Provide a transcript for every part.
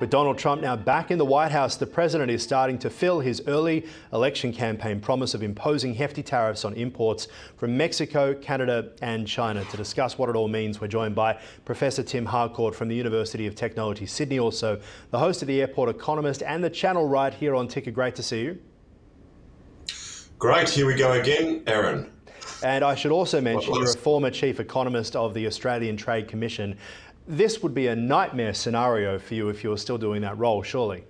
With Donald Trump now back in the White House, the president is starting to fill his early election campaign promise of imposing hefty tariffs on imports from Mexico, Canada and China. To discuss what it all means, we're joined by Professor Tim Harcourt from the University of Technology, Sydney, also the host of the Airport Economist and the channel right here on Ticker. Great to see you. Great, here we go again, Aaron. And I should also mention you're a former chief economist of the Australian Trade Commission. This would be a nightmare scenario for you if you were still doing that role, surely.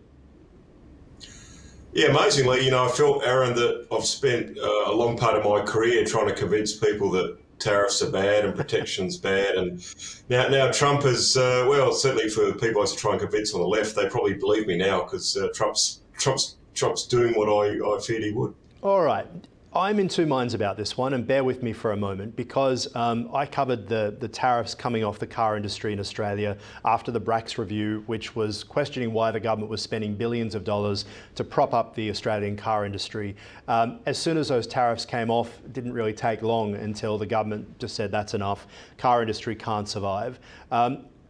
Yeah, amazingly, I felt, Aaron, that I've spent a long part of my career trying to convince people that tariffs are bad and protection's bad. And now Trump is, well, certainly for people I used to try and convince on the left, they probably believe me now because Trump's doing what I feared he would. All right. I'm in two minds about this one, and bear with me for a moment, because I covered the tariffs coming off the car industry in Australia after the Bracks review, which was questioning why the government was spending billions of dollars to prop up the Australian car industry. As soon as those tariffs came off, it didn't really take long until the government just said that's enough. Car industry can't survive.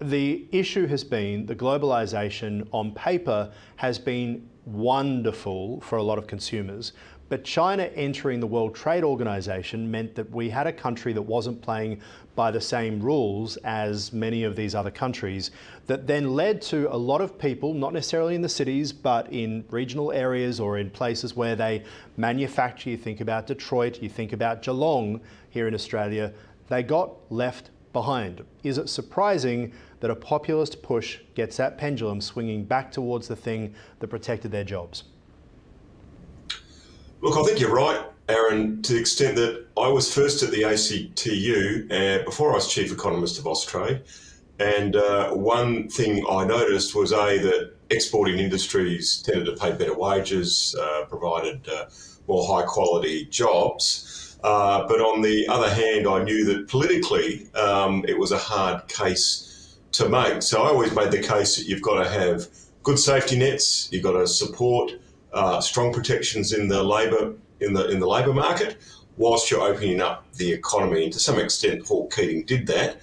The issue has been the globalisation on paper has been wonderful for a lot of consumers. But China entering the World Trade Organization meant that we had a country that wasn't playing by the same rules as many of these other countries, that then led to a lot of people, not necessarily in the cities, but in regional areas or in places where they manufacture. You think about Detroit, you think about Geelong here in Australia, they got left behind. Is it surprising that a populist push gets that pendulum swinging back towards the thing that protected their jobs? Look, I think you're right, Aaron, to the extent that I was first at the ACTU before I was Chief Economist of Austrade. And one thing I noticed was, that exporting industries tended to pay better wages, provided more high quality jobs. But on the other hand, I knew that politically it was a hard case to make. So I always made the case that you've got to have good safety nets, you've got to support strong protections in the labour market, whilst you're opening up the economy. And to some extent, Paul Keating did that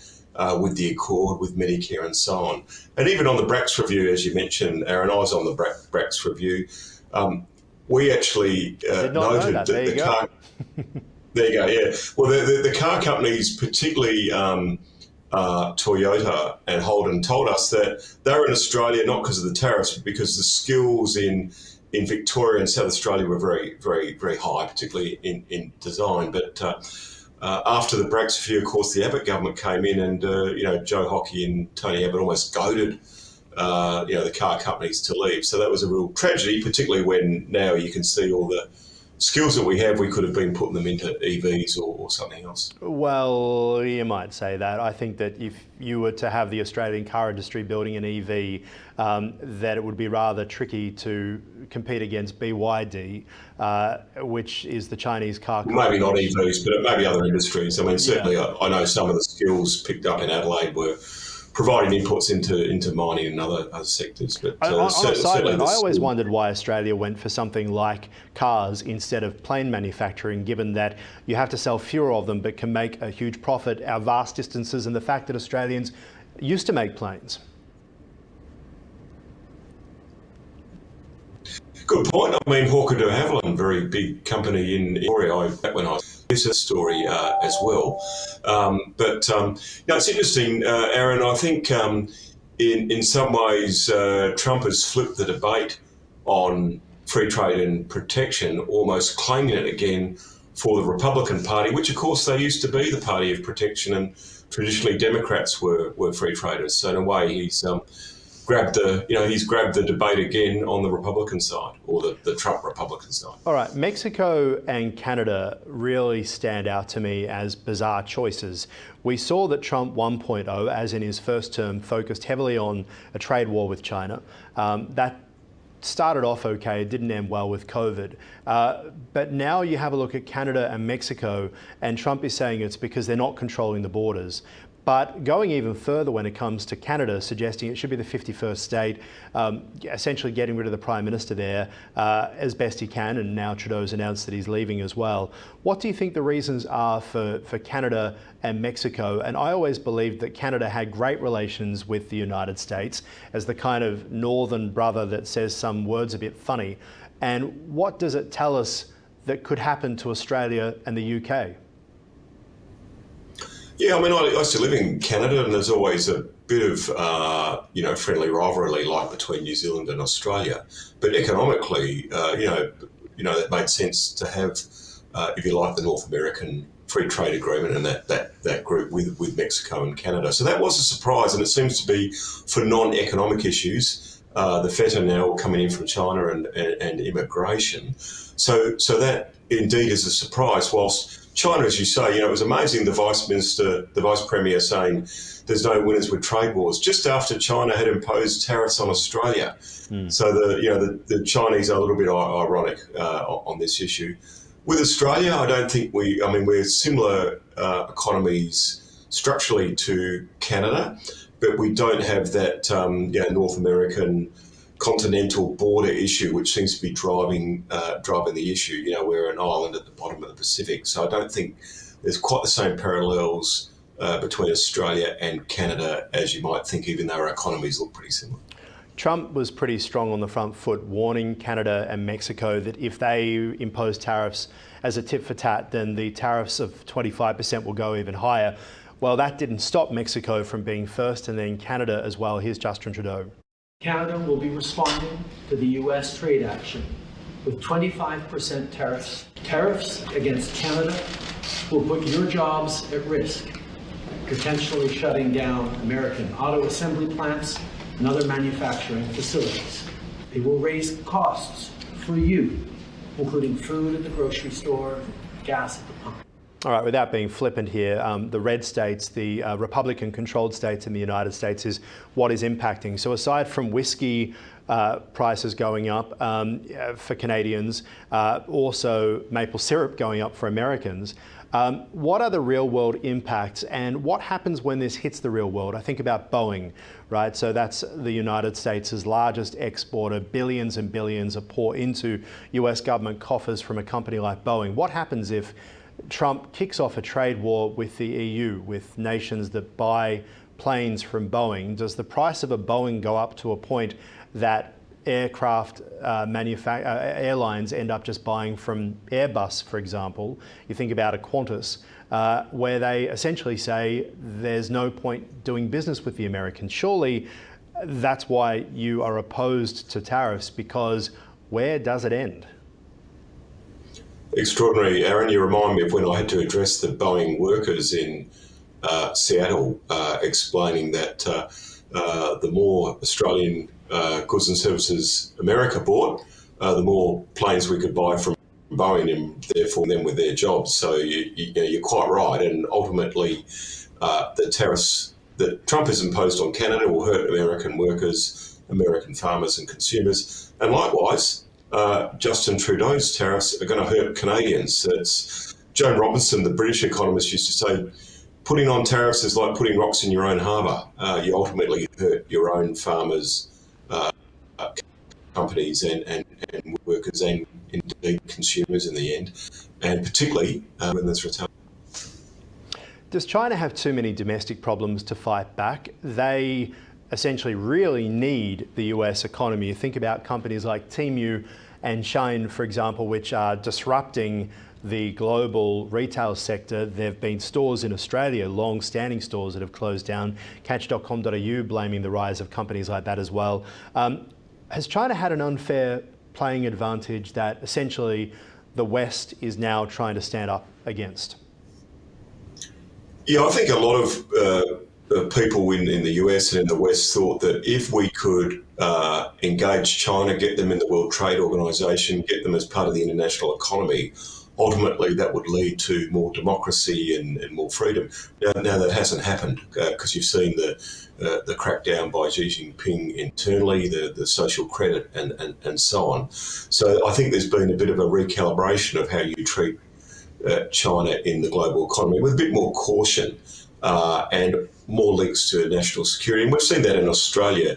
with the Accord, with Medicare, and so on. And even on the Bracks review, as you mentioned, Aaron, I was on the Bracks review. We actually noted that the car. There you go. Yeah. Well, the car companies, particularly Toyota and Holden, told us that they were in Australia not because of the tariffs, but because the skills in Victoria and South Australia were very, very, very high, particularly in design. But after the Bracks review, of course, the Abbott government came in, and Joe Hockey and Tony Abbott almost goaded the car companies to leave. So that was a real tragedy, particularly when now you can see all the skills that we have, we could have been putting them into EVs or something else. Well, you might say that. I think that if you were to have the Australian car industry building an EV, that it would be rather tricky to compete against BYD, which is the Chinese car company. Maybe not EVs, but maybe other industries. I mean, certainly I know some of the skills picked up in Adelaide were providing inputs into mining and other sectors. But on a side note, I always wondered why Australia went for something like cars instead of plane manufacturing, given that you have to sell fewer of them but can make a huge profit, our vast distances, and the fact that Australians used to make planes. Good point. I mean, Hawker de Havilland, very big company in Victoria, back when I was this story as well. It's interesting, Aaron. I think in some ways Trump has flipped the debate on free trade and protection, almost claiming it again for the Republican Party, which of course they used to be the party of protection, and traditionally Democrats were free traders. So in a way, he's grabbed the debate again on the Republican side, or the Trump Republican side. All right, Mexico and Canada really stand out to me as bizarre choices. We saw that Trump 1.0, as in his first term, focused heavily on a trade war with China. That started off okay, it didn't end well with COVID. But now you have a look at Canada and Mexico, and Trump is saying it's because they're not controlling the borders. But going even further when it comes to Canada, suggesting it should be the 51st state, essentially getting rid of the Prime Minister there as best he can, and now Trudeau's announced that he's leaving as well. What do you think the reasons are for Canada and Mexico? And I always believed that Canada had great relations with the United States as the kind of northern brother that says some words a bit funny. And what does it tell us that could happen to Australia and the UK? Yeah, I mean, I used to live in Canada, and there's always a bit of, friendly rivalry like between New Zealand and Australia. But economically, that made sense to have, if you like, the North American free trade agreement and that group with Mexico and Canada. So that was a surprise, and it seems to be for non-economic issues. The FETA now coming in from China and immigration. So that indeed is a surprise. Whilst China, as you say, it was amazing the Vice Premier saying there's no winners with trade wars, just after China had imposed tariffs on Australia. So the Chinese are a little bit ironic on this issue. With Australia, I don't think we're similar economies structurally to Canada, but we don't have that North American continental border issue, which seems to be driving the issue. We're an island at the bottom of the Pacific, so I don't think there's quite the same parallels between Australia and Canada as you might think, even though our economies look pretty similar. Trump was pretty strong on the front foot, warning Canada and Mexico that if they impose tariffs as a tit for tat, then the tariffs of 25% will go even higher. Well, that didn't stop Mexico from being first, and then Canada as well. Here's Justin Trudeau. Canada will be responding to the U.S. trade action with 25% tariffs. Tariffs against Canada will put your jobs at risk, potentially shutting down American auto assembly plants and other manufacturing facilities. They will raise costs for you, including food at the grocery store, gas at the pump. All right, without being flippant here, the red states, the Republican-controlled states in the United States is what is impacting. So aside from whiskey prices going up for Canadians, also maple syrup going up for Americans, what are the real-world impacts, and what happens when this hits the real world? I think about Boeing, right? So that's the United States' largest exporter. Billions and billions are poured into US government coffers from a company like Boeing. What happens if Trump kicks off a trade war with the EU, with nations that buy planes from Boeing? Does the price of a Boeing go up to a point that airlines end up just buying from Airbus, for example? You think about a Qantas, where they essentially say there's no point doing business with the Americans. Surely that's why you are opposed to tariffs, because where does it end? Extraordinary, Aaron. You remind me of when I had to address the Boeing workers in Seattle, explaining that the more Australian goods and services America bought, the more planes we could buy from Boeing, and therefore them with their jobs. So you're quite right. And ultimately, the tariffs that Trump has imposed on Canada will hurt American workers, American farmers and consumers. And likewise, Justin Trudeau's tariffs are going to hurt Canadians. It's Joan Robinson, the British economist, used to say, putting on tariffs is like putting rocks in your own harbour. You ultimately hurt your own farmers, companies and workers, and indeed consumers in the end, and particularly when there's retaliation. Does China have too many domestic problems to fight back? They essentially really need the US economy. You think about companies like Temu and Shein, for example, which are disrupting the global retail sector. There have been stores in Australia, long-standing stores, that have closed down. Catch.com.au blaming the rise of companies like that as well. Has China had an unfair playing advantage that essentially the West is now trying to stand up against? Yeah, I think a lot of people in the US and in the West thought that if we could engage China, get them in the World Trade Organization, get them as part of the international economy, ultimately that would lead to more democracy and more freedom. Now that hasn't happened, because you've seen the crackdown by Xi Jinping internally, the social credit and so on. So I think there's been a bit of a recalibration of how you treat China in the global economy with a bit more caution. and more links to national security. And we've seen that in Australia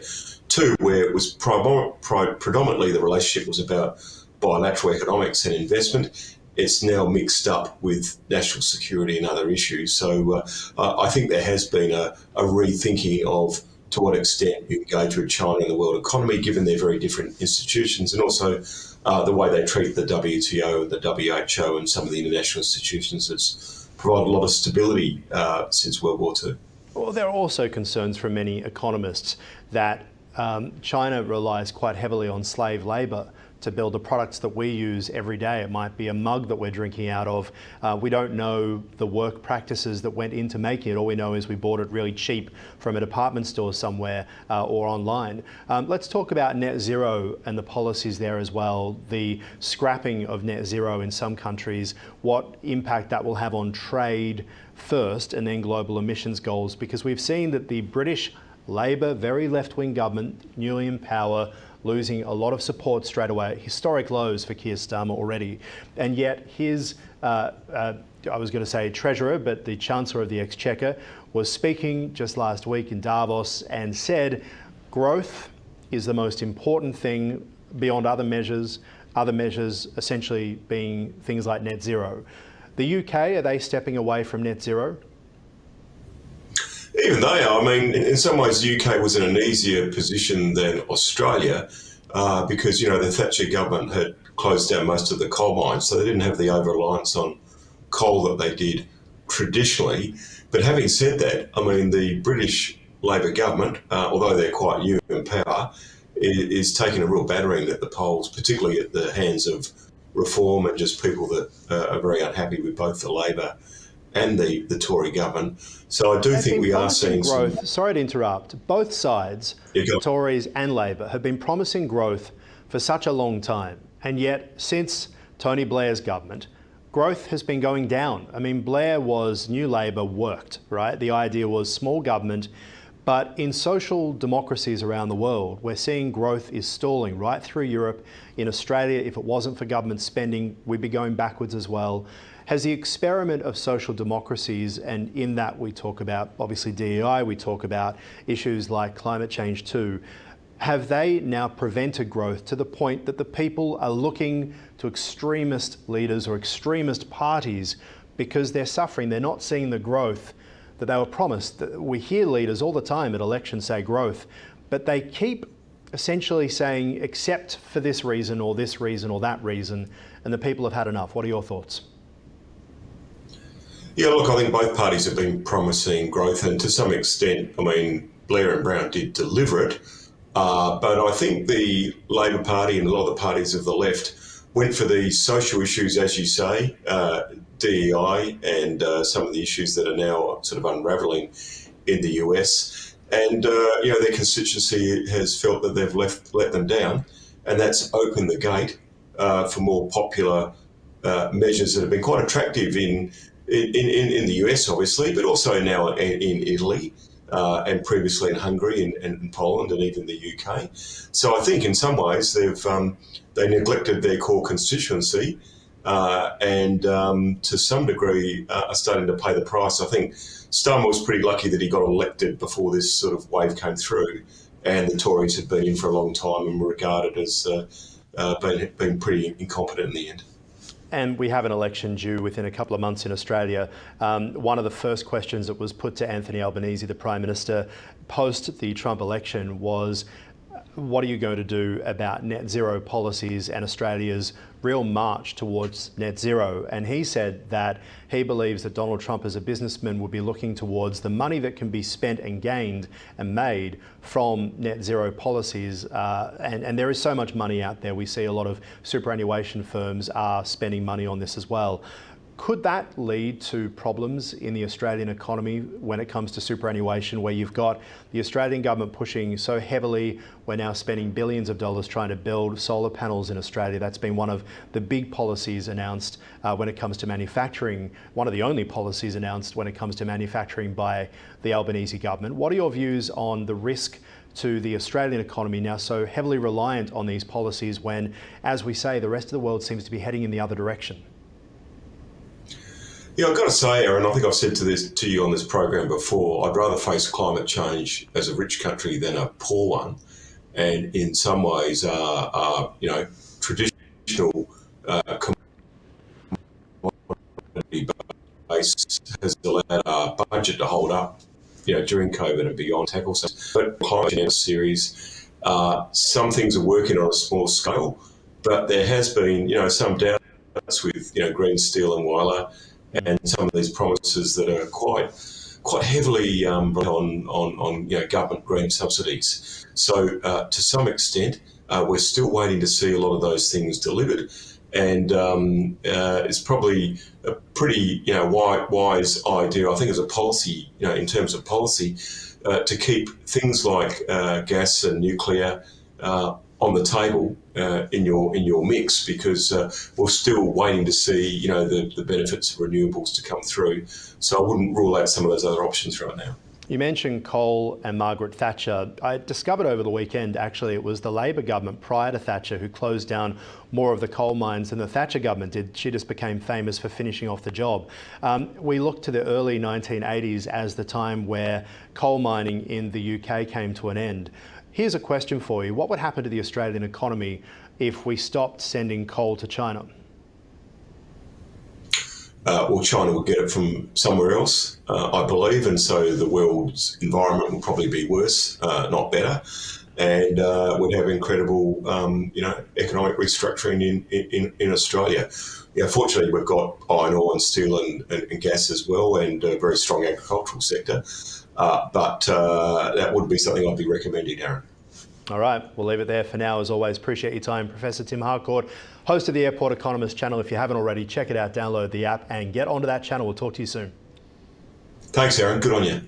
too, where it was predominantly the relationship was about bilateral economics and investment. It's now mixed up with national security and other issues. So I think there has been a rethinking of to what extent you engage with China in the world economy, given their very different institutions, and also the way they treat the WTO and the WHO and some of the international institutions that's provided a lot of stability since World War II. Well, there are also concerns from many economists that China relies quite heavily on slave labour to build the products that we use every day. It might be a mug that we're drinking out of. We don't know the work practices that went into making it. All we know is we bought it really cheap from a department store somewhere or online. Let's talk about net zero and the policies there as well. The scrapping of net zero in some countries, what impact that will have on trade first and then global emissions goals, because we've seen that the British Labor, very left-wing government, newly in power, losing a lot of support straight away, historic lows for Keir Starmer already. And yet his, I was going to say treasurer, but the Chancellor of the Exchequer was speaking just last week in Davos and said growth is the most important thing beyond other measures essentially being things like net zero. The UK, are they stepping away from net zero? Even they are. I mean, in some ways, the UK was in an easier position than Australia because, the Thatcher government had closed down most of the coal mines, so they didn't have the over-reliance on coal that they did traditionally. But having said that, I mean, the British Labor government, although they're quite new in power, is taking a real battering at the polls, particularly at the hands of Reform and just people that are very unhappy with both the Labor and the Tory government. So I do think we are seeing growth. Sorry to interrupt. Both sides, the Tories and Labor, have been promising growth for such a long time. And yet, since Tony Blair's government, growth has been going down. I mean, Blair was New Labor worked, right? The idea was small government. But in social democracies around the world, we're seeing growth is stalling right through Europe. In Australia, if it wasn't for government spending, we'd be going backwards as well. Has the experiment of social democracies, and in that we talk about obviously DEI, we talk about issues like climate change too, have they now prevented growth to the point that the people are looking to extremist leaders or extremist parties because they're suffering, they're not seeing the growth that they were promised? We hear leaders all the time at elections say growth, but they keep essentially saying except for this reason or that reason, and the people have had enough. What are your thoughts? Yeah, look, I think both parties have been promising growth, and to some extent, I mean, Blair and Brown did deliver it, but I think the Labor Party and a lot of the parties of the left went for the social issues, as you say, DEI and some of the issues that are now sort of unravelling in the US. And, their constituency has felt that they've let them down, and that's opened the gate for more popular measures that have been quite attractive in the US, obviously, but also now in Italy and previously in Hungary and Poland and even the UK. So I think in some ways they neglected their core constituency and to some degree are starting to pay the price. I think Starmer was pretty lucky that he got elected before this sort of wave came through, and the Tories had been in for a long time and were regarded as being pretty incompetent in the end. And we have an election due within a couple of months in Australia. One of the first questions that was put to Anthony Albanese, the Prime Minister, post the Trump election was, what are you going to do about net zero policies and Australia's real march towards net zero? And he said that he believes that Donald Trump as a businessman would be looking towards the money that can be spent and gained and made from net zero policies. And there is so much money out there. We see a lot of superannuation firms are spending money on this as well. Could that lead to problems in the Australian economy when it comes to superannuation, where you've got the Australian government pushing so heavily? We're now spending billions of dollars trying to build solar panels in Australia. That's been one of the big policies announced when it comes to manufacturing, one of the only policies announced when it comes to manufacturing by the Albanese government. What are your views on the risk to the Australian economy now so heavily reliant on these policies when, as we say, the rest of the world seems to be heading in the other direction? Yeah, I've got to say, Aaron, I think I've said to you on this program before, I'd rather face climate change as a rich country than a poor one. And in some ways, traditional commodity base has allowed our budget to hold up, during COVID and beyond tackle. But climate change series, some things are working on a small scale, but there has been, some doubts with, green steel and Weiler, and some of these promises that are quite heavily on government green subsidies. So to some extent, we're still waiting to see a lot of those things delivered, and it's probably a pretty wise idea, I think, as a policy, in terms of policy, to keep things like gas and nuclear on the table in your mix, because we're still waiting to see the benefits of renewables to come through. So I wouldn't rule out some of those other options right now. You mentioned coal and Margaret Thatcher. I discovered over the weekend, actually, it was the Labor government prior to Thatcher who closed down more of the coal mines than the Thatcher government did. She just became famous for finishing off the job. We look to the early 1980s as the time where coal mining in the UK came to an end. Here's a question for you. What would happen to the Australian economy if we stopped sending coal to China? Well, China will get it from somewhere else, I believe, and so the world's environment will probably be worse, not better, and we'd have incredible, economic restructuring in Australia. Fortunately, we've got iron ore and steel and gas as well, and a very strong agricultural sector, but that would be something I'd be recommending, Aaron. All right, we'll leave it there for now. As always, appreciate your time. Professor Tim Harcourt, host of the Airport Economist channel. If you haven't already, check it out, download the app and get onto that channel. We'll talk to you soon. Thanks, Aaron. Good on you.